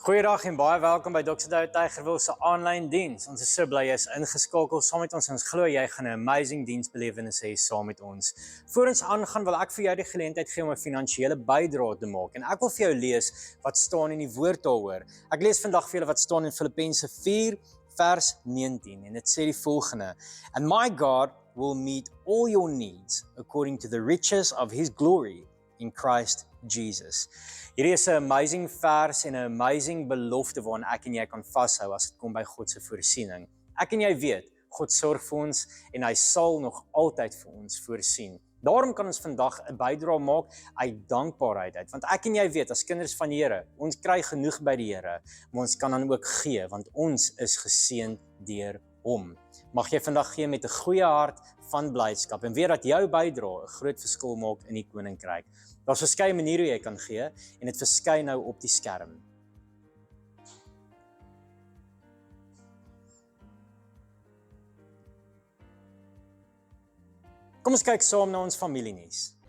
Goeiedag en baie welkom by Dr. Douwe Tygerwil se aanlyn diens. Ons is so bly jy is ingeskakel saam met ons. Ons glo jy gaan 'n amazing diensbelewenis hê saam met ons. Voor ons aangaan wil ek vir jou die geleentheid gee om 'n finansiële bydrae te maak en ek wil vir jou lees wat staan in die woord daaroor. Ek lees vandag vir julle wat staan in Filippense 4 vers 19 en dit sê die volgende: And my God will meet all your needs according to the riches of his glory in Christ Jesus. Hierdie is 'n amazing vers en 'n amazing belofte waaraan ek en jy kan vashou as dit kom by God se voorsiening. Ek en jy weet, God sorg vir ons en hy sal nog altyd vir ons voorsien. Daarom kan ons vandag 'n bydrae maak uit dankbaarheid uit, want ek en jy weet as kinders van die Here, ons kry genoeg by die Here, maar ons kan dan ook gee, want ons is geseënd deur hom. Mag jy vandag gee met 'n goeie hart van blydskap en weet dat jou bydrae 'n groot verskil maak in die koninkryk. Daar's verskeie maniere hoe jy kan gee en dit verskyn nou op die skerm. Kom ons kyk saam na ons familienuus.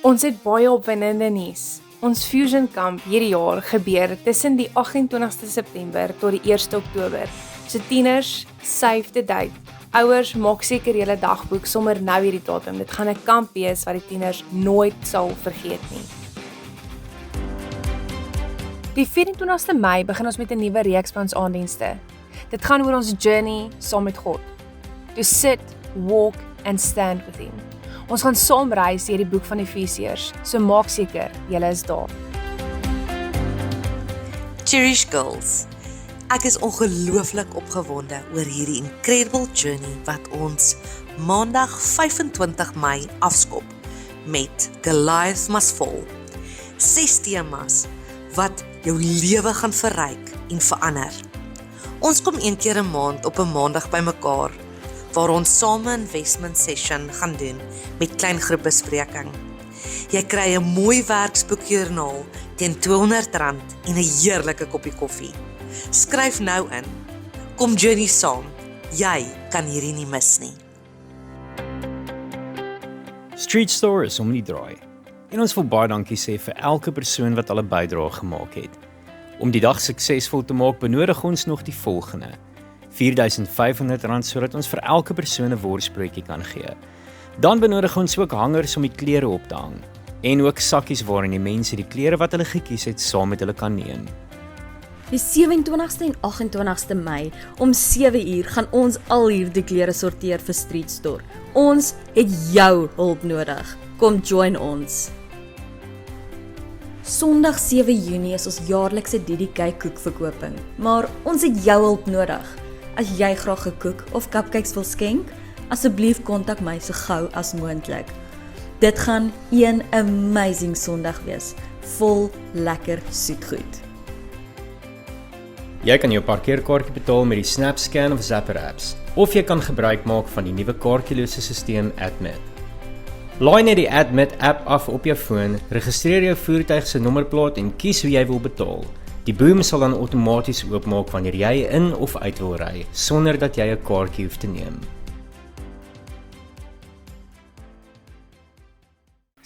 Ons het baie opwindende nuus. Ons Fusion Camp hierdie jaar gebeur tussen die 28ste September tot die 1ste Oktober. So tieners, save the date. Ouers, maak seker julle dagboek sommer nou hierdie datum. Dit gaan 'n kamp wees wat die tieners nooit sal vergeet nie. Die 24ste Mei begin ons met 'n nuwe reeks van ons aanddienste. Dit gaan oor ons journey saam met God. To sit, walk and stand with him. Ons gaan saam reis deur die boek van Efesiërs, so maak seker julle is daar. Cherish Girls, ek is ongelooflik opgewonde oor hierdie incredible journey wat ons Maandag 25 Mei afskop met Goliath Must Fall. 6 temas wat jou lewe gaan verryk en verander. Ons kom een keer 'n maand op 'n Maandag bymekaar, waar ons same 'n investment session gaan doen met klein groepbespreking. Jy kry 'n mooi werksboekjoernaal teen R200 en 'n heerlike koppie koffie. Skryf nou in. Kom journey saam. Jy kan hierdie nie mis nie. Street Store is om die draai. En ons wil baie dankie sê vir elke persoon wat al 'n bydrae gemaak het. Om die dag suksesvol te maak, benodig ons nog die volgende: R4,500 sodat ons vir elke persoon 'n worsbroodjie kan gee. Dan benodig ons ook hangers om die klere op te hang en ook sakkies waarin die mense die klere wat hulle gekies het saam met hulle kan neem. Die 27ste en 28ste Mei om 7 uur gaan ons al hierdie klere sorteer vir Street Store. Ons het jou hulp nodig. Kom join ons. Sondag 7 Junie is ons jaarlikse DDK koekverkoping, maar ons het jou hulp nodig. As jy graag 'n koek of cupcakes wil skenk, asseblief kontak my so gou as moontlik. Dit gaan een amazing Sondag wees, vol lekker soetgoed. Jy kan jou parkeerkaartjie betaal met die SnapScan of Zapper apps, of jy kan gebruik maak van die nuwe kaartjielose stelsel Admit. Laai net die Admit app af op jou foon, registreer jou voertuig se nommerplaat en kies hoe jy wil betaal. Die boom sal dan outomaties oopmaak wanneer jy in of uit wil ry, sonder dat jy 'n kaartjie hoef te neem.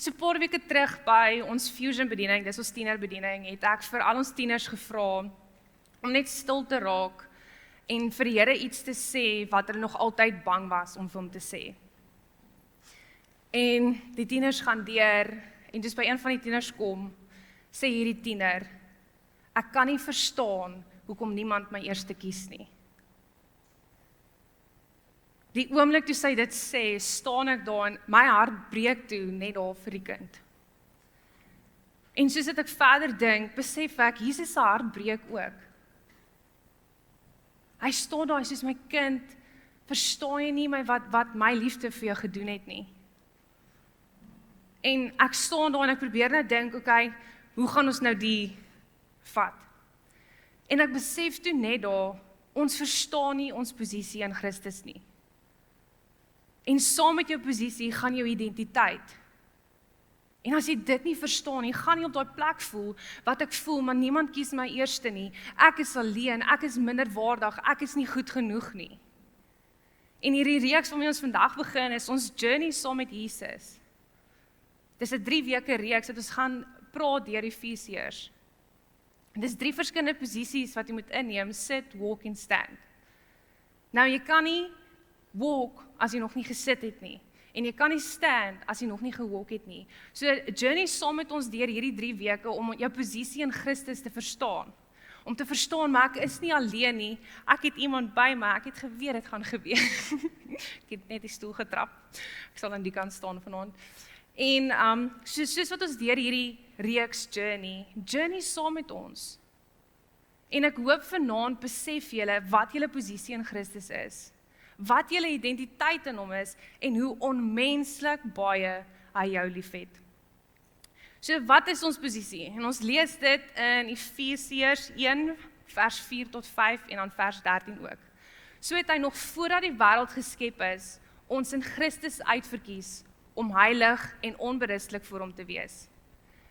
So 'n paar weke terug by ons Fusion bediening, dis ons tienerbediening, het ek vir al ons tieners gevra om net stil te raak en vir die Here iets te sê wat hulle nog altyd bang was om vir hom te sê. En die tieners gaan deur en dis by een van die tieners kom, sê hierdie tiener: ek kan nie verstaan hoekom niemand my eerste kies nie. Die oomblik toe sy dit sê, staan ek daar en my hart breek toe net daar vir die kind. En soos ek verder dink, besef ek, Jesus se hart breek ook. Hy staan daar, hy sê, my kind, verstaan jy nie wat my liefde vir jou gedoen het nie? En ek staan daar en ek probeer net dink, okay, hoe gaan ons nou die vat? En ek besef toe net daar, ons verstaan nie ons posisie in Christus nie. En saam met jou posisie gaan jou identiteit. En as jy dit nie verstaan nie, gaan nie op daai plek voel wat ek voel, maar niemand kies my eerste nie. Ek is alleen, ek is minderwaardig, ek is nie goed genoeg nie. En hierdie reeks waarmee ons vandag begin is ons journey saam met Jesus. Dis 'n 3 weke reeks dat ons gaan praat deur Efesiërs. En dis 3 verskillende posisies wat jy moet inneem, sit, walk en stand. Nou jy kan nie walk as jy nog nie gesit het nie. En jy kan nie stand as jy nog nie gewalk het nie. So journey saam met ons deur hierdie 3 weke om jou posisie in Christus te verstaan. Om te verstaan, maar ek is nie alleen nie. Ek het iemand by my, ek het geweet dit gaan gebeur. Ek het net die stoel getrap. Ek sal aan die kant staan vanaand. En soos wat ons deur hierdie reeks journey saam met ons. En ek hoop vanaand besef julle wat julle posisie in Christus is. Wat julle identiteit in hom is en hoe onmenslik baie hy jou liefhet. So wat is ons posisie? En ons lees dit in Efesiërs 1 vers 4 tot 5 en dan vers 13 ook. So het hy nog voordat die wêreld geskep is, ons in Christus uitverkies om heilig en onberustelik voor hom te wees.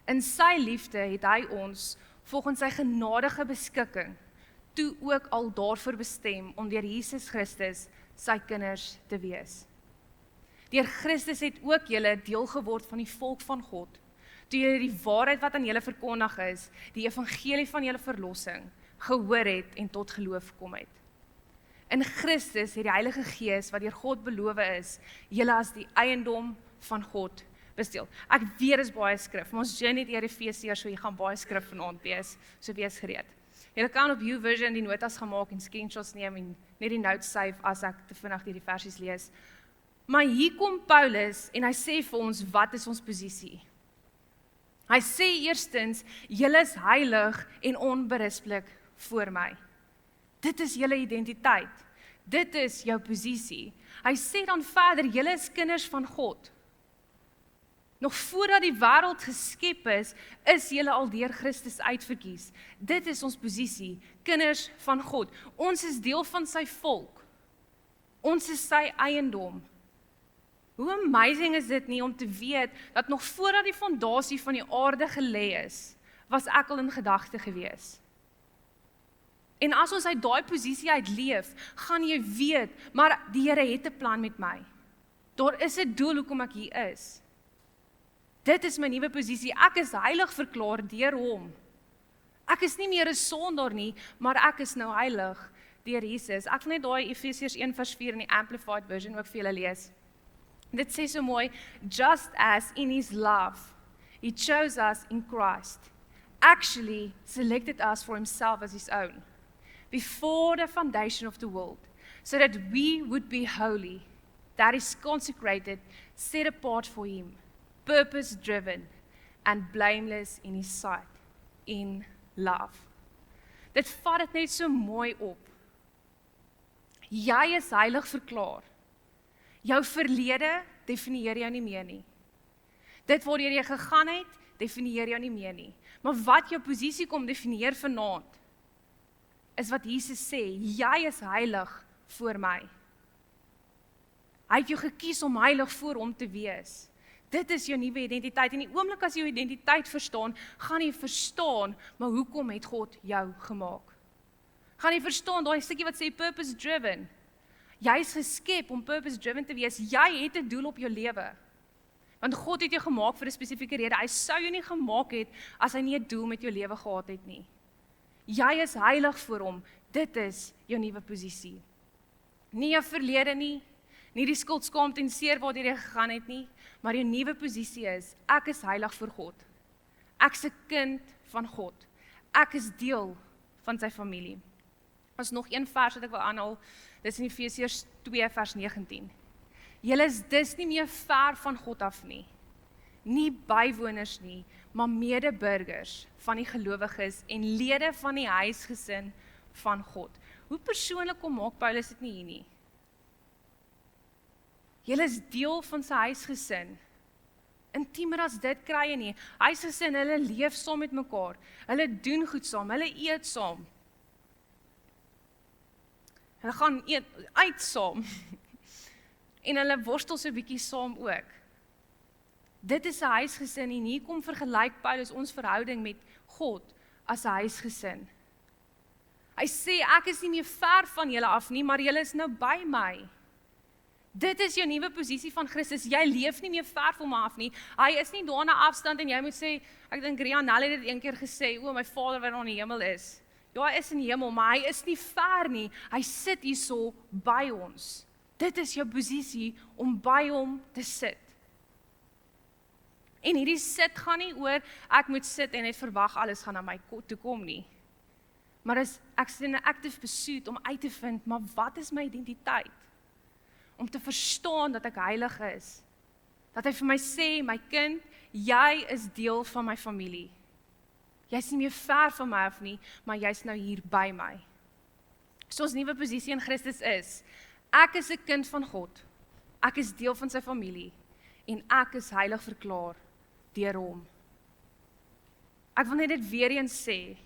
In sy liefde het hy ons volgens sy genadige beskikking toe ook al daarvoor bestem om deur Jesus Christus sy kinders te wees. Deur Christus het ook julle deel geword van die volk van God, toe julle die waarheid wat aan julle verkondig is, die evangelie van julle verlossing, gehoor het en tot geloof gekom het. In Christus het die Heilige Gees, wat deur God beloof is, julle as die eiendom van God besteel. Ek weet is baie skrif, maar ons journey deur Efesiërs, so jy gaan baie skrif vanaand wees, so wees gereed. Julle kan op YouVersion die notas gaan maak en screenshots neem en net die notes save as ek te vinnig die versies lees. Maar hier kom Paulus en hy sê vir ons, wat is ons posisie? Hy sê eerstens, julle is heilig en onberispelik voor my. Dit is julle identiteit. Dit is jou posisie. Hy sê dan verder, julle is kinders van God. Nog voordat die wêreld geskep is julle al deur Christus uitverkies. Dit is ons posisie, kinders van God. Ons is deel van sy volk. Ons is sy eiendom. Hoe amazing is dit nie om te weet dat nog voordat die fondasie van die aarde gelê is, was ek al in gedagte gewees. En as ons uit daai posisie uit leef, gaan jy weet, maar die Here het 'n plan met my. Daar is 'n doel hoekom ek hier is. Dit is my nuwe posisie. Ek is heilig verklaar deur hom. Ek is nie meer 'n sondaar nie, maar ek is nou heilig deur Jesus. Ek wil net daai Efesiërs 1 vers 4 in die Amplified Version ook vir julle lees. Dit sê so mooi, just as in his love, he chose us in Christ, actually selected us for himself as his own, before the foundation of the world, so that we would be holy, that is consecrated, set apart for him, purpose-driven, and blameless in his sight, in love. Dit vat dit net so mooi op. Jy is heilig verklaar. Jou verlede definieer jou nie meer nie. Dit waardeur jy gegaan het, definieer jou nie meer nie. Maar wat jou posisie kom definieer vanaand, is wat Jesus sê, jy is heilig voor my. Hy het jou gekies om heilig voor hom te wees. Dit is jou nuwe identiteit. En die oomblik as jy jou identiteit verstaan, gaan jy verstaan, maar hoekom het God jou gemaak? Gaan jy verstaan, daai stukkie wat sê purpose driven. Jy is geskep om purpose driven te wees. Jy het 'n doel op jou lewe. Want God het jou gemaak vir 'n spesifieke rede. Hy sou jou nie gemaak het as hy nie 'n doel met jou lewe gehad het nie. Jy is heilig voor hom. Dit is jou nuwe posisie. Nie jou verlede nie, nie die skuld, skaamte en seer waardeur jy gegaan het nie, maar jou nuwe posisie is, ek is heilig voor God. Ek's 'n kind van God. Ek is deel van sy familie. Ons nog een vers wat ek wil aanhaal, dit is in Efesiërs 2 vers 19. Julle is dus nie meer ver van God af nie. Nie bywoners nie, maar medeburgers van die gelowiges en lede van die huisgesin van God. Hoe persoonlik kom maak Paulus dit nie hier nie? Julle is deel van sy huisgesin. Intiemer as dit kry jy nie. Huisgesin, hulle leef saam met mekaar. Hulle doen goed saam, hulle eet saam. Hulle gaan uit saam. En hulle worstel so 'n bietjie saam ook. Dit is 'n huisgesin en hier kom vergelyk Paulus ons verhouding met God as 'n huisgesin. Hy sê, ek is nie meer ver van julle af nie, maar julle is nou by my. Dit is jou nuwe posisie van Christus. Jy leef nie meer ver van my af nie. Hy is nie daar in 'n afstand en jy moet sê, ek dink Rianel het dit een keer gesê, o, my Vader wat in die hemel is. Ja, hy is in die hemel, maar hy is nie ver nie. Hy sit hierso by ons. Dit is jou posisie om by hom te sit. En hierdie sit gaan nie oor, ek moet sit en net verwag alles gaan na my toe kom nie. Maar ek is in 'n active pursuit om uit te vind, maar wat is my identiteit? Om te verstaan dat ek heilig is. Dat hy vir my sê, my kind, jy is deel van my familie. Jy's nie meer ver van my af nie, maar jy's nou hier by my. So ons nuwe posisie in Christus is, ek is 'n kind van God. Ek is deel van sy familie en ek is heilig verklaar deur hom. Ek wil net dit weer eens sê,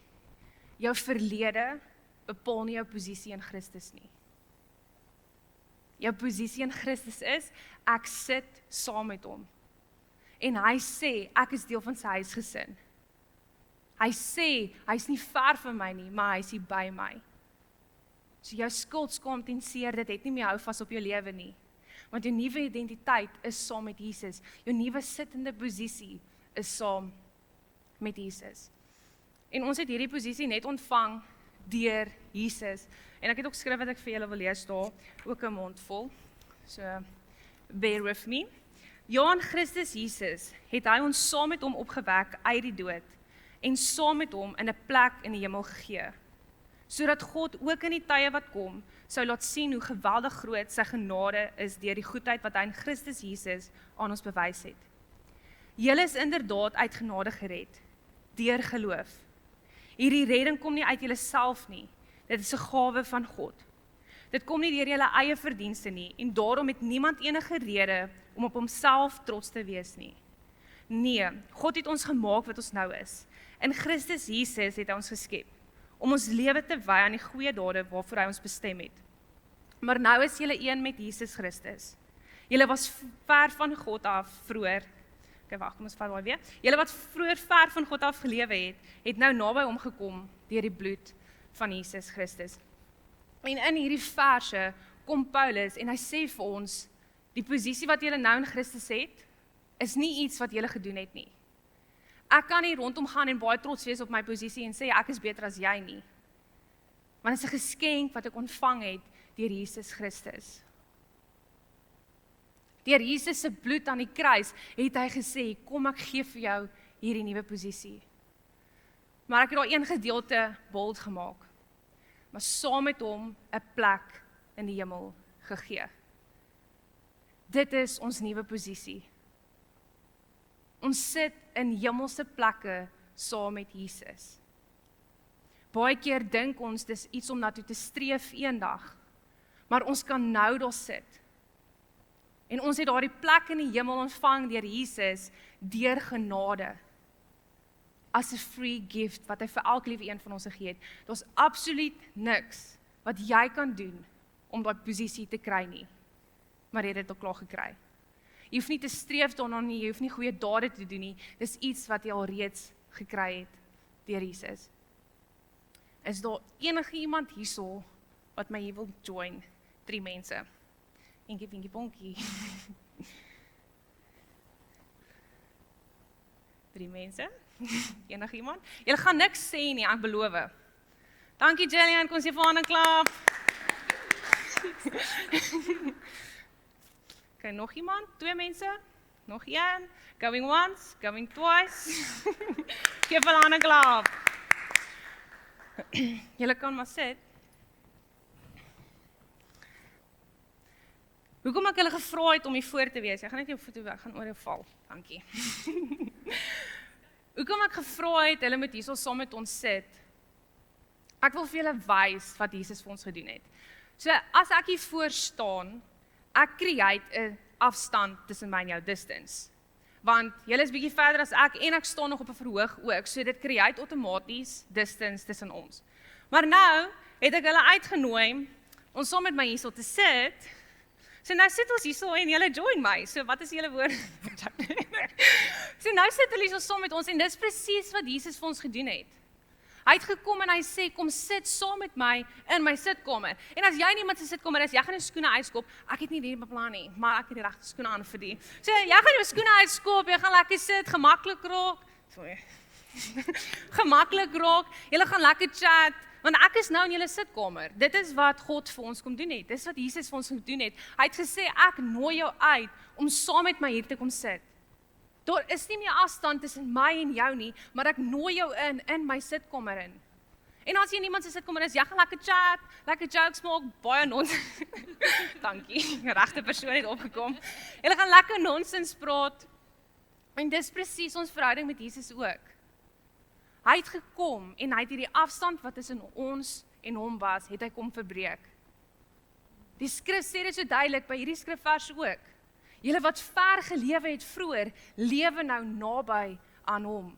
jou verlede bepaal nie jou posisie in Christus nie. Jou posisie in Christus is, ek sit saam met hom. En hy sê, ek is deel van sy huisgesin. Hy sê, hy's nie ver van my nie, maar hy's hier by my. So jou skuld, skaamte en seer, dit het nie meer hou vas op jou lewe nie. Want jou nuwe identiteit is saam met Jesus. Jou nuwe sittende posisie is saam met Jesus. En ons het hierdie posisie net ontvang deur Jesus. En ek het ook skryf wat ek vir julle wil lees daar, ook 'n mond vol. So, bear with me. Ja, in Christus Jesus het hy ons saam met hom opgewek uit die dood en saam met hom in 'n plek in die hemel gegee, sodat God ook in die tye wat kom, sou laat sien hoe geweldig groot sy genade is deur die goedheid wat hy in Christus Jesus aan ons bewys het. Julle is inderdaad uit genade gered, deur geloof. Hierdie redding kom nie uit julleself nie, dit is 'n gawe van God. Dit kom nie deur julle eie verdienste nie, en daarom het niemand enige rede om op homself trots te wees nie. Nee, God het ons gemaak wat ons nou is. In Christus Jesus het hy ons geskep, om ons lewe te wy aan die goeie dade waarvoor hy ons bestem het. Maar nou is julle een met Jesus Christus. Julle was ver van God af vroeër. Okay, wag, kom ons vat daai weer. Julle wat vroeër ver van God af gelewe het nou naby hom gekom deur die bloed van Jesus Christus. En in hierdie verse kom Paulus en hy sê vir ons, die posisie wat julle nou in Christus het, is nie iets wat julle gedoen het nie. Ek kan nie rondom gaan en baie trots wees op my posisie en sê ek is beter as jy nie. Want dit is 'n geskenk wat ek ontvang het deur Jesus Christus. Deur Jesus se bloed aan die kruis het hy gesê, kom ek gee vir jou hierdie nuwe posisie. Maar ek het daar een gedeelte bold gemaak. Maar saam met hom 'n plek in die hemel gegee. Dit is ons nuwe posisie. Ons sit in hemelse plekke saam met Jesus. Baie keer dink ons dis iets om na toe te streef eendag, maar ons kan nou daar sit. En ons het daardie plek in die hemel ontvang deur Jesus, deur genade. As 'n free gift wat hy vir elke liewe een van ons gegee het. Daar's absoluut niks wat jy kan doen om daai posisie te kry nie. Maar jy het dit al klaar gekry. Jy hoef nie te streef daarna nie, jy hoef nie goeie dade te doen nie. Dis iets wat jy al reeds gekry het deur Jesus. Is daar enige iemand hierso wat my hier wil join? 3 mense. Enkie, pinkie, ponkie. 3 mense. Enige iemand? Julle gaan niks sê nie, ek beloof. Dankie Jillian, kom sê vir 'n klap. Okay, nog iemand? 2 mense? Nog een? Going once, going twice. Geef vir 'n klap. Julle kan maar sit. Hoekom ek hulle gevra het om hier voor te wees? Ek gaan net jou foto, ek gaan oor jou val. Dankie. Hoekom ek gevra het, hulle moet hierso saam met ons sit. Ek wil vir julle wys wat Jesus vir ons gedoen het. So as ek hier voor staan, ek create 'n afstand tussen my en jou, distance. Want julle is bietjie verder as ek en ek staan nog op 'n verhoog ook, so dit create outomaties distance tussen ons. Maar nou het ek hulle uitgenooi om saam met my hierso te sit. So nou sit ons hierso en julle join my. So wat is julle woord? So nou sit hulle hier saam met ons en dis presies wat Jesus vir ons gedoen het. Hy het gekom en hy sê, kom sit saam met my in my sitkamer. En as jy in iemand se sitkamer is, jy gaan jou skoene uitskop. Ek het nie dit beplan nie, maar ek het die regte skoene aan vir die. So jy gaan jou skoene uitskop, jy gaan lekker sit, gemaklik raak. Sorry. Gemaklik raak. Julle gaan lekker chat, want ek is nou in julle sitkamer. Dit is wat God vir ons kom doen het. Dis wat Jesus vir ons gedoen het. Hy het gesê ek nooi jou uit om saam met my hier te kom sit. Daar is nie meer afstand tussen my en jou nie, maar ek nooi jou in my sitkamer in. En as jy in iemand se sitkamer is, jy gaan lekker chat, lekker jokes maak, baie nonsens. Dankie, die regte persoon het opgekom. Julle gaan lekker nonsens praat. En dis presies ons verhouding met Jesus ook. Hy het gekom en hy het hierdie afstand wat tussen ons en hom was, het hy kom verbreek. Die skrif sê dit so duidelik by hierdie skrifvers ook. Julle wat ver gelewe het vroeër, lewe nou naby aan hom.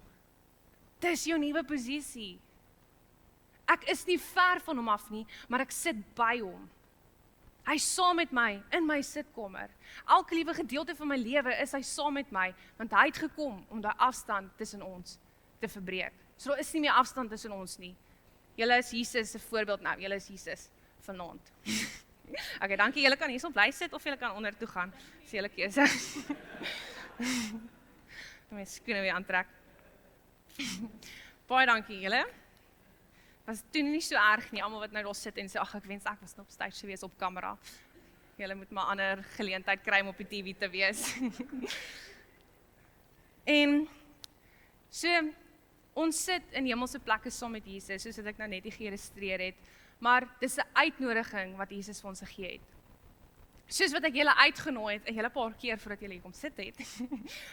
Dis jou nuwe posisie. Ek is nie ver van hom af nie, maar ek sit by hom. Hy is saam met my in my sitkamer. Elke liewe gedeelte van my lewe is hy saam met my, want hy het gekom om daai afstand tussen ons te verbreek. So daar is nie meer afstand tussen ons nie. Julle is Jesus se voorbeeld nou, julle is Jesus vanaand. Okay, dankie, julle kan hierso bly sit of julle kan onder toe gaan. Dis julle keuse. My skoene weer aantrek. Baie dankie julle. Was toe nie so erg nie, almal wat nou daar sit en sê ag ek wens ek was nog op stage gewees op kamera. Julle moet maar ander geleentheid kry om op die TV te wees. En so ons sit in hemelse plekke saam met Jesus, soos wat ek nou net geïllustreer het. Maar dis 'n uitnodiging wat Jesus vir ons gegee het. Soos wat ek julle uitgenooi het, 'n hele paar keer voordat julle hier kom sit het.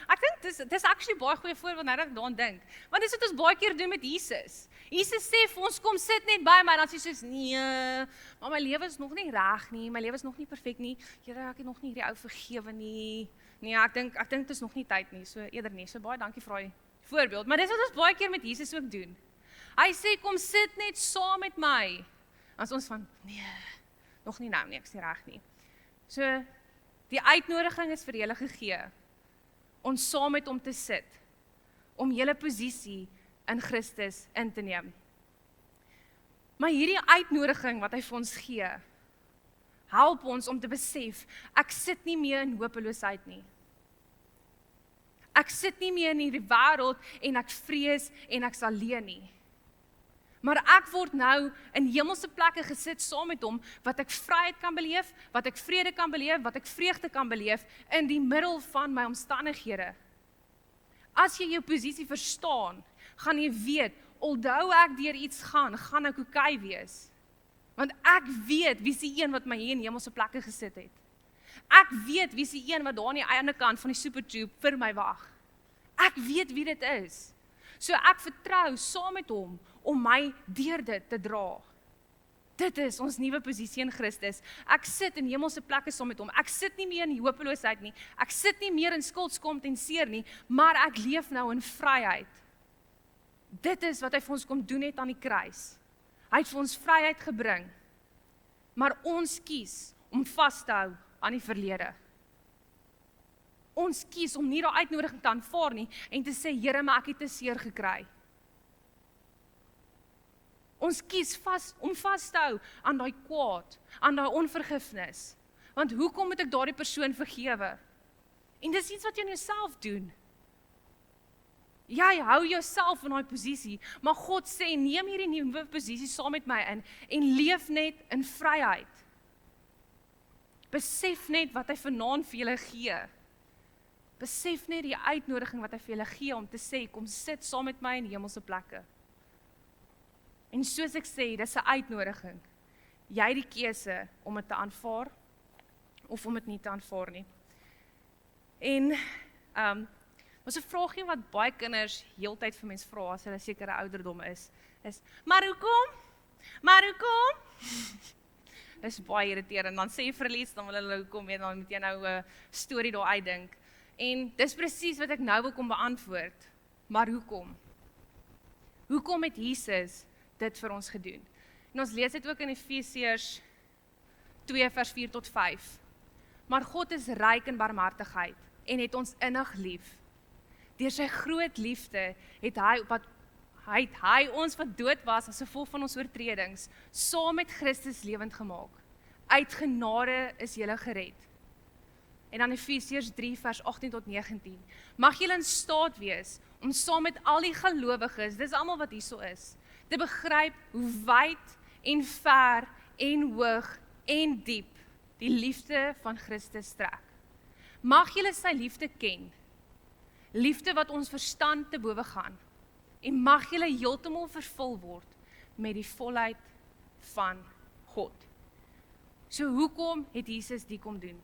Ek dink dis actually baie goeie voorbeeld nou dat ek daaraan dink. Want dis wat ons baie keer doen met Jesus. Jesus sê vir ons kom sit net by my, dan sê hy soos nee, maar my lewe is nog nie reg nie, my lewe is nog nie perfek nie. Here, ek het nog nie hierdie ou vergewe nie. Nee, ek dink dit is nog nie tyd nie. So eerder nie. So baie dankie vir daai voorbeeld. Maar dis wat ons baie keer met Jesus ook doen. Hy sê kom sit net saam met my. As ons van, nee, nog nie nou nie, ek is nie reg nie. So, die uitnodiging is vir julle gegee, om saam met hom te sit, om julle posisie in Christus in te neem. Maar hierdie uitnodiging wat hy vir ons gee, help ons om te besef, ek sit nie meer in hopeloosheid nie. Ek sit nie meer in hierdie wêreld en ek vrees en ek's alleen nie. Maar ek word nou in hemelse plekke gesit saam met hom, wat ek vryheid kan beleef, wat ek vrede kan beleef, wat ek vreugde kan beleef, in die middel van my omstandighede. As jy jou posisie verstaan, gaan jy weet, alhoewel ek deur iets gaan ek okay wees. Want ek weet wie is die een wat my hier in hemelse plekke gesit het. Ek weet wie is die een wat daar aan die ander kant van die supertube vir my wag. Ek weet wie dit is. So ek vertrou saam met hom om my deur dit te dra. Dit is ons nuwe posisie in Christus. Ek sit in hemelse plekke saam met hom. Ek sit nie meer in die hopeloosheid nie. Ek sit nie meer in skuld, skam en seer nie, maar ek leef nou in vryheid. Dit is wat hy vir ons kom doen het aan die kruis. Hy het vir ons vryheid gebring. Maar ons kies om vas te hou aan die verlede. Ons kies om nie daai uitnodiging te aanvaar nie en te sê, Here, maar ek het te seer gekry. Ons kies om vas te hou aan daai kwaad, aan daai onvergifnis. Want hoekom moet ek daardie persoon vergewe? En dis iets wat jy in jouself doen. Jy hou jouself in daai posisie, maar God sê, neem hierdie nuwe posisie saam met my in en leef net in vryheid. Besef net wat hy vanaand vir julle gee. Besef net die uitnodiging wat hy vir julle gee om te sê, kom sit saam met my in hemelse plekke. En soos ek sê, dis 'n uitnodiging. Jy het die keuse om dit te aanvaar of om dit nie te aanvaar nie. En was 'n vraagie wat baie kinders heeltyd vir mens vra as hulle sekere ouderdom is, maar hoekom? Maar hoekom? Dis baie irriterend. Dan sê jy verlies, dan wil hulle hoekom en dan moet jy nou 'n storie daar uitdink. En dis presies wat ek nou wil kom beantwoord. Maar hoekom? Hoekom het Jesus dit vir ons gedoen? En ons lees dit ook in Efesiërs 2 vers 4 tot 5. Maar God is ryk in barmhartigheid en het ons innig lief. Deur sy groot liefde het hy ons wat dood was as gevolg van ons oortredings, saam met Christus lewend gemaak. Uit genade is julle gered. En dan Efesiërs 3 vers 18 tot 19. Mag julle in staat wees om saam met al die gelowiges, dis almal wat hierso is, te begryp hoe wyd en ver en hoog en diep die liefde van Christus strek. Mag julle sy liefde ken, liefde wat ons verstand te bowe gaan, en mag julle heeltemal vervul word met die volheid van God. So hoekom het Jesus dit kom doen?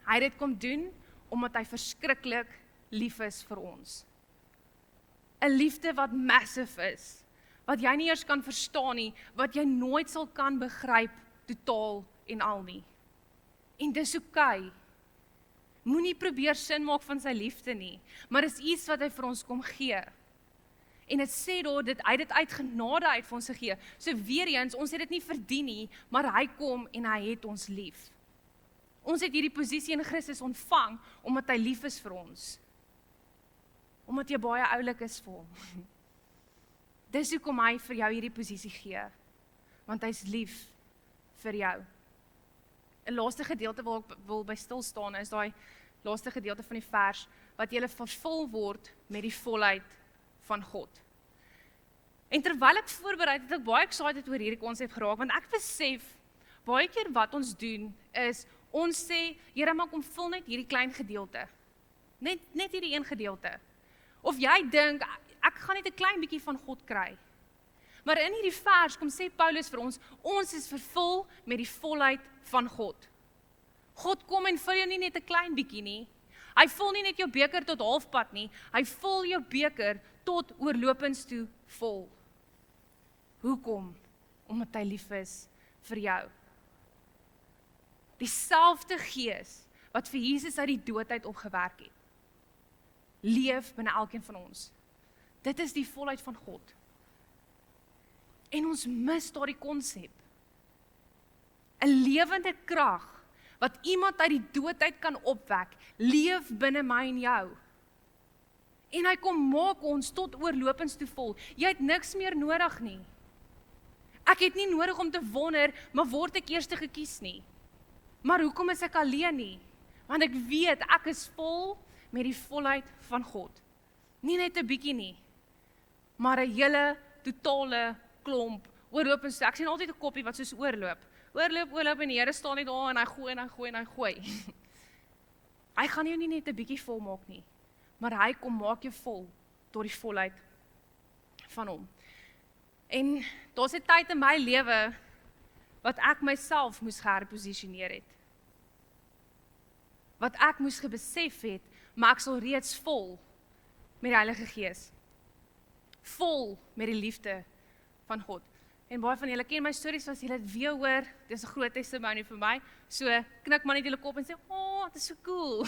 Hy het dit kom doen omdat hy verskriklik lief is vir ons. 'n Liefde wat massive is, wat jy nie eers kan verstaan nie, wat jy nooit sal kan begryp totaal en al nie. En dis oukei. Moenie probeer sin maak van sy liefde nie, maar is iets wat hy vir ons kom gee. En dit sê daar, hy het dit uit genade uit vir ons gegee. So weer eens, ons het dit nie verdien nie, maar hy kom en hy het ons lief. Ons het hierdie posisie in Christus ontvang, omdat hy lief is vir ons. Omdat jy baie oulik is vir hom. Dis hoekom hy vir jou hierdie posisie gee, want hy's lief vir jou. 'n Laaste gedeelte waar ek wil by stil staan, is daai laaste gedeelte van die vers, wat jy vervul word met die volheid van God. En terwyl ek voorberei het ek baie excited oor hierdie konsep geraak, want ek besef, baie keer wat ons doen, is, ons sê, Here, maar kom vul net hierdie klein gedeelte. Net hierdie een gedeelte. Of jy dink, ek gaan net 'n klein bietjie van God kry. Maar in hierdie vers kom sê Paulus vir ons is vervul met die volheid van God. God kom en vul jou nie net 'n klein bietjie nie. Hy vul nie net jou beker tot halfpad nie, hy vul jou beker tot oorlopends toe vol. Hoekom? Omdat hy lief is vir jou. Dieselfde gees wat vir Jesus uit die dood uit opgewerk het, leef binne elkeen van ons. Dit is die volheid van God. En ons mis daardie konsep. 'n Lewende krag wat iemand uit die dood uit kan opwek, leef binne my en jou. En hy kom maak ons tot oorlopends toe vol. Jy het niks meer nodig nie. Ek het nie nodig om te wonder, maar word ek eers gekies nie. Maar hoekom is ek alleen nie? Want ek weet, ek is vol met die volheid van God. Nie net 'n bietjie nie, maar 'n hele, totale klomp oorlopends. Ek sien altyd 'n koppie wat soos oorloop en die Here staan net daar en hy gooi. Hy gaan jou nie net 'n bietjie vol maak nie, maar hy kom maak jou vol tot die volheid van hom. En daar's 'n tyd in my lewe wat ek myself moes herposisioneer het. Wat ek moes gebesef het, maar ek sal reeds vol met die Heilige Gees. Vol met die liefde van God. En baie van julle ken my stories, as julle dit weer hoor, dis 'n groot testimonie vir my, so knik maar net julle kop en sê, dit is so cool.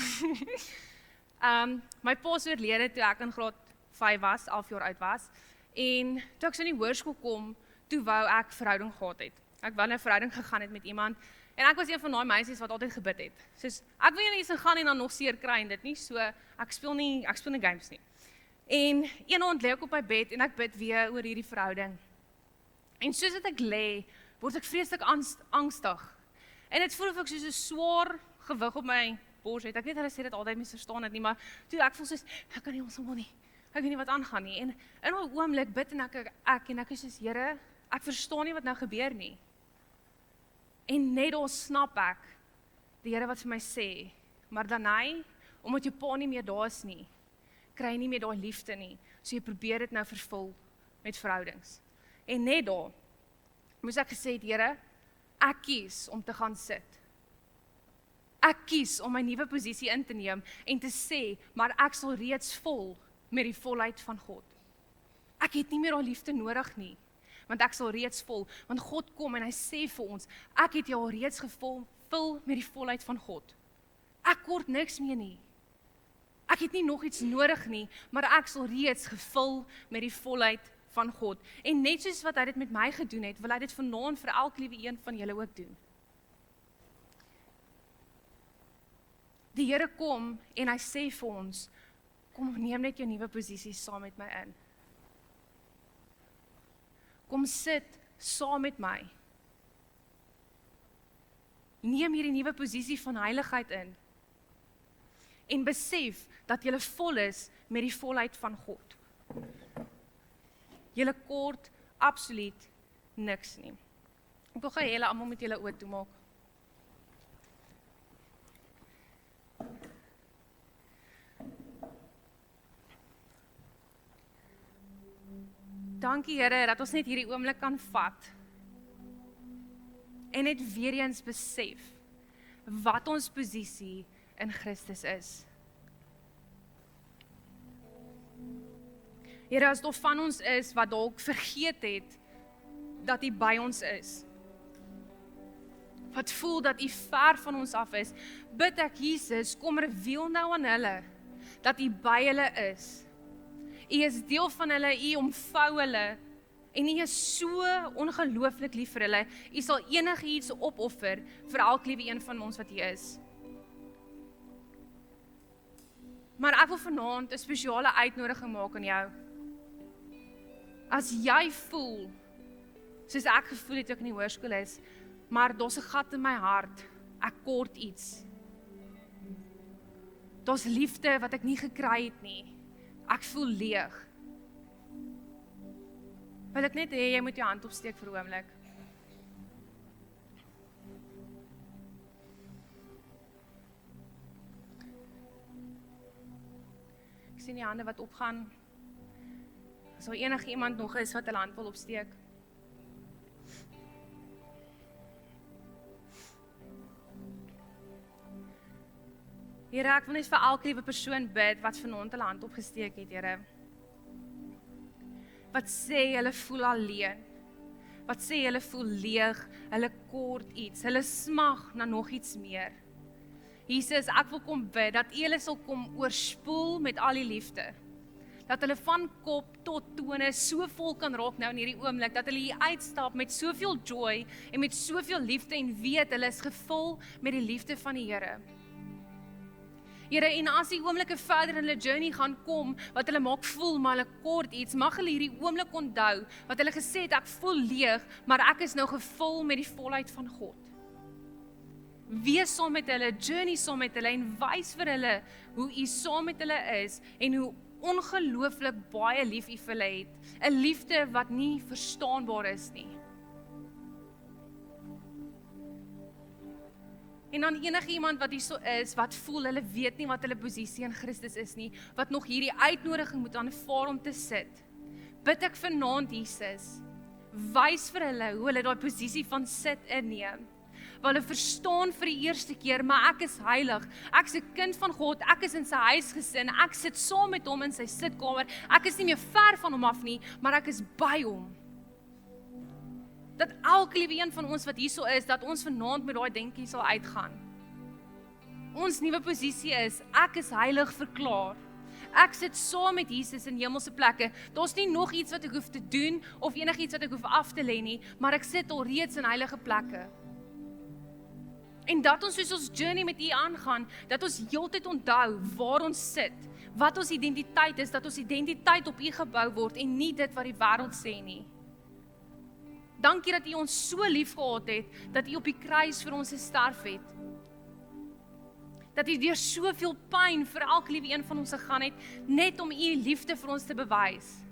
My pa is oorlede toe ek in graad 5 was, 11 jaar oud was, en toe ek so in die hoërskool kom, toe wou ek verhouding gehad het. Ek wou 'n verhouding gegaan het met iemand, en ek was een van daai meisies wat altyd gebid het. Soos, ek wil nie eens gaan en dan nog seer kry en dit nie, so ek speel nie games nie. En een aand lê ek op my bed en ek bid weer oor hierdie verhouding. En soos ek lê, word ek vreeslik angstig. En dit voel of ek soos 'n swaar gewig op my bors het. Ek weet hulle sê dit altyd, mense verstaan dit nie, maar toe ek voel soos, ek kan nie ontstel nie. Ek weet nie wat aangaan nie. En in 'n oomblik bid en ek is soos, Here, ek verstaan nie wat nou gebeur nie. En net daar snap ek die Here wat vir my sê, maar Danai, omdat jou pa nie meer daar is nie, kry jy nie meer daai liefde nie, so jy probeer dit nou vervul met verhoudings. En net daar moes ek gesê het, Here, ek kies om te gaan sit. Ek kies om my nuwe posisie in te neem en te sê, maar ek sal reeds vol met die volheid van God. Ek het nie meer daai liefde nodig nie, want ek sal reeds vol, want God kom en hy sê vir ons, ek het jou al reeds gevul met die volheid van God. Ek kort niks meer nie. Ek het nie nog iets nodig nie, maar ek sal reeds gevul met die volheid van God. En net soos wat hy dit met my gedoen het, wil hy dit vanaand vir elke liewe een van julle ook doen. Die Here kom en hy sê vir ons, Kom neem net jou nuwe posisie saam met my in. Kom sit saam met my. Neem hierdie nuwe posisie van heiligheid in. En besef dat jy vol is met die volheid van God. Jy kort absoluut niks nie. Ek wil gou hê julle almal met julle oë toemaak. Dankie Here dat ons net hierdie oomblik kan vat en net weer eens besef wat ons posisie in Christus is. Here, as daar van ons is wat dalk vergeet het dat U by ons is, wat voel dat U ver van ons af is, bid ek Jesus, kom reveal nou aan hulle dat U by hulle is. U is deel van hulle, U omvou hulle en U is so ongelooflik lief vir hulle. U sal enigiets opoffer vir elke liewe een van ons wat hier is. Maar ek wil vanaand 'n spesiale uitnodiging maak aan jou. As jy voel, soos ek gevoel het toe ek in die hoërskool is, maar daar's 'n gat in my hart, ek kort iets. Daar's liefde wat ek nie gekry het nie. Ek voel leeg. Wil ek net hê jy moet jou hand opsteek vir 'n oomblik. Ek sien die hande wat opgaan. As daar enige iemand nog is wat 'n hand wil opsteek. Here, ek wil net vir elke liewe persoon bid wat vanaand 'n hand opgesteek het, Here. Wat sê hulle voel alleen. Wat sê hulle voel leeg, hulle kort iets, hulle smag na nog iets meer. Jesus, ek wil kom bid dat U hulle sal kom oorspoel met al die liefde. Dat hulle van kop tot tone so vol kan raak nou in hierdie oomblik, dat hulle hier uitstap met soveel joy en met soveel liefde en weet hulle is gevul met die liefde van die Here. Here, en as die oomblikke verder in hulle journey gaan kom, wat hulle maak voel, maar hulle kort iets, mag hulle hierdie oomblik onthou, wat hulle gesê het, ek voel leeg, maar ek is nou gevul met die volheid van God. Wees saam met hulle, journey saam met hulle, en wys vir hulle hoe U saam met hulle is, en hoe ongelooflik baie lief U vir hulle het. 'n Liefde wat nie verstaanbaar is nie. En dan enige iemand wat hier so is, wat voel, hulle weet nie wat hulle posisie in Christus is nie, wat nog hierdie uitnodiging moet aanvaar om te sit. Bid ek vanaand, Jesus, wys vir hulle hoe hulle daai posisie van sit inneem. Want hulle verstaan vir die eerste keer, maar ek is heilig, ek is 'n kind van God, ek is in sy huisgesin, ek sit saam met hom in sy sitkamer, ek is nie meer ver van hom af nie, maar ek is by hom. Dat elke liewe een van ons wat hierso is, dat ons vanaand met daai denkie sal uitgaan. Ons nuwe posisie is, ek is heilig verklaar. Ek sit saam met Jesus in hemelse plekke. Daar's nie nog iets wat ek hoef te doen, of enigiets wat ek hoef af te lê nie, maar ek sit al reeds in heilige plekke. En dat ons soos ons journey met U aangaan, dat ons heeltyd onthou waar ons sit, wat ons identiteit is, dat ons identiteit op U gebou word, en nie dit wat die wêreld sê nie. Dankie dat U ons so lief gehad het, dat U op die kruis vir ons gesterf het. Dat U deur soveel pyn vir elke liewe een van ons gegaan het, net om U liefde vir ons te bewys.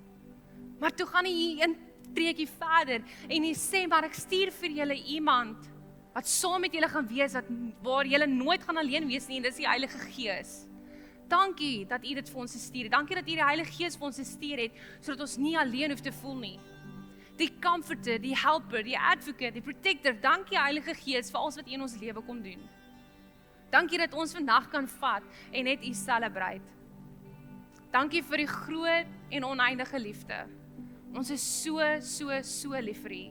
Maar toe gaan U een treetjie verder, en U sê, maar ek stuur vir julle iemand, wat saam met julle gaan wees, waar julle nooit gaan alleen wees nie, en dis die Heilige Gees. Dankie dat U dit vir ons gestuur het. Dankie dat U die Heilige Gees vir ons gestuur het, sodat ons nie alleen hoef te voel nie. Die comforter, die helper, die advocate, die protector, dankie Heilige Gees vir alles wat U in ons lewe kom doen. Dankie dat ons vandag kan vat en net U celebrate. Dankie vir die groot en oneindige liefde. Ons is so lief vir U.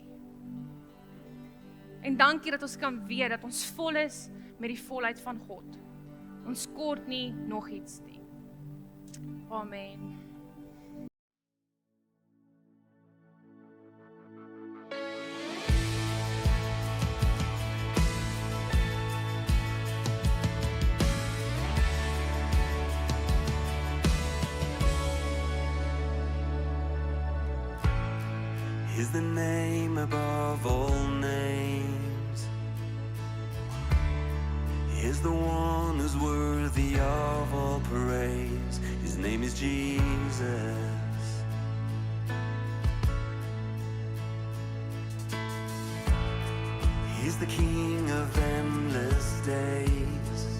En dankie dat ons kan weet dat ons vol is met die volheid van God. Ons kort nie nog iets nie. Amen. is the name above all names. He is the one who's worthy of all praise. His name is Jesus. He's the King of endless days.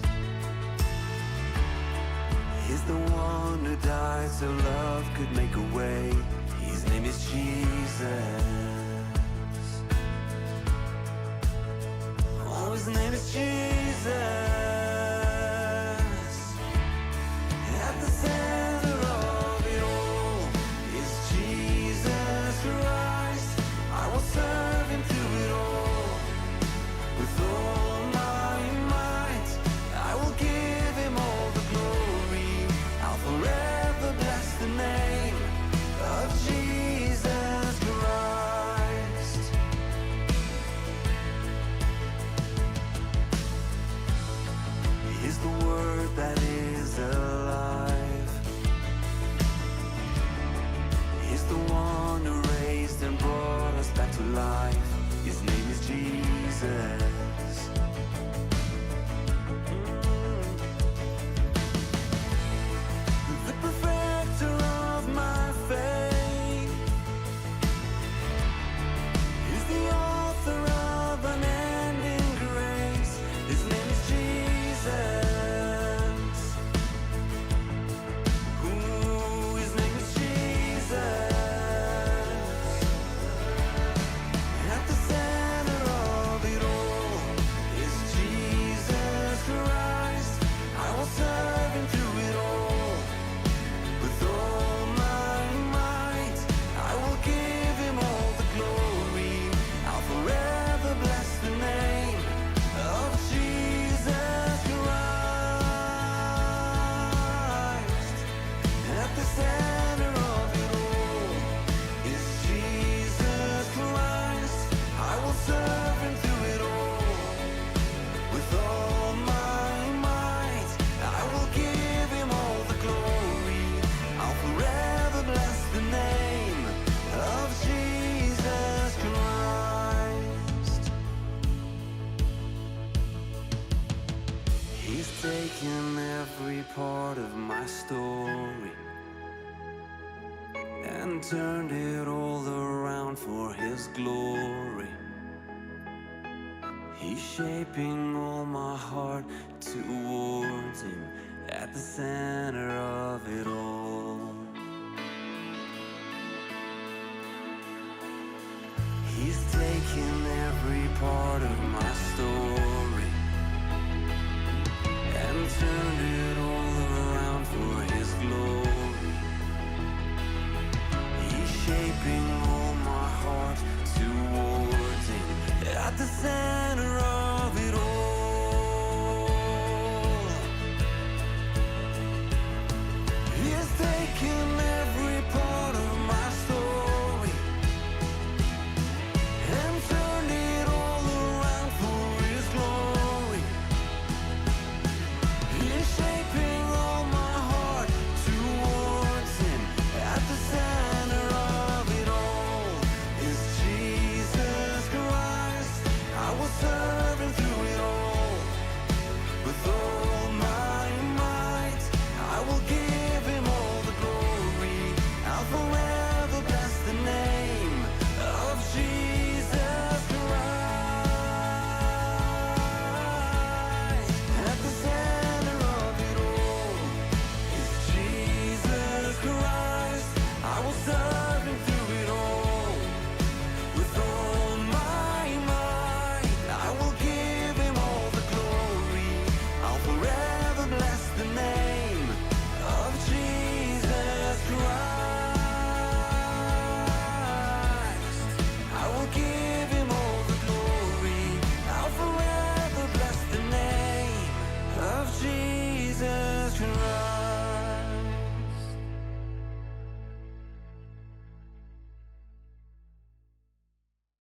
He's the one who died so love could make a way. His name is Jesus. Oh, his name is Jesus. At the center of it all is Jesus Christ. I will serve him through it all. With all my might, I will give him all the glory. I'll forever bless the name of Jesus Christ. He's the word that is alive. He's the one who raised and brought us back to life. His name is Jesus. The perfecter of my faith. He's the author of unending grace. His name is Jesus. Ooh, his name is Jesus. At the center of it all is Jesus Christ. I will serve him through it all. With all my might, I will give him all the glory. I'll forever bless the name of Jesus Christ. At the center of it all is Jesus Christ. I will serve him through it all. With all my might, I will give him all the glory. I'll forever bless the name of Jesus Christ. He's taken every part of my story and turned it all around for his glory. He's shaping all my heart towards him at the center of it all. He's taken every part of my story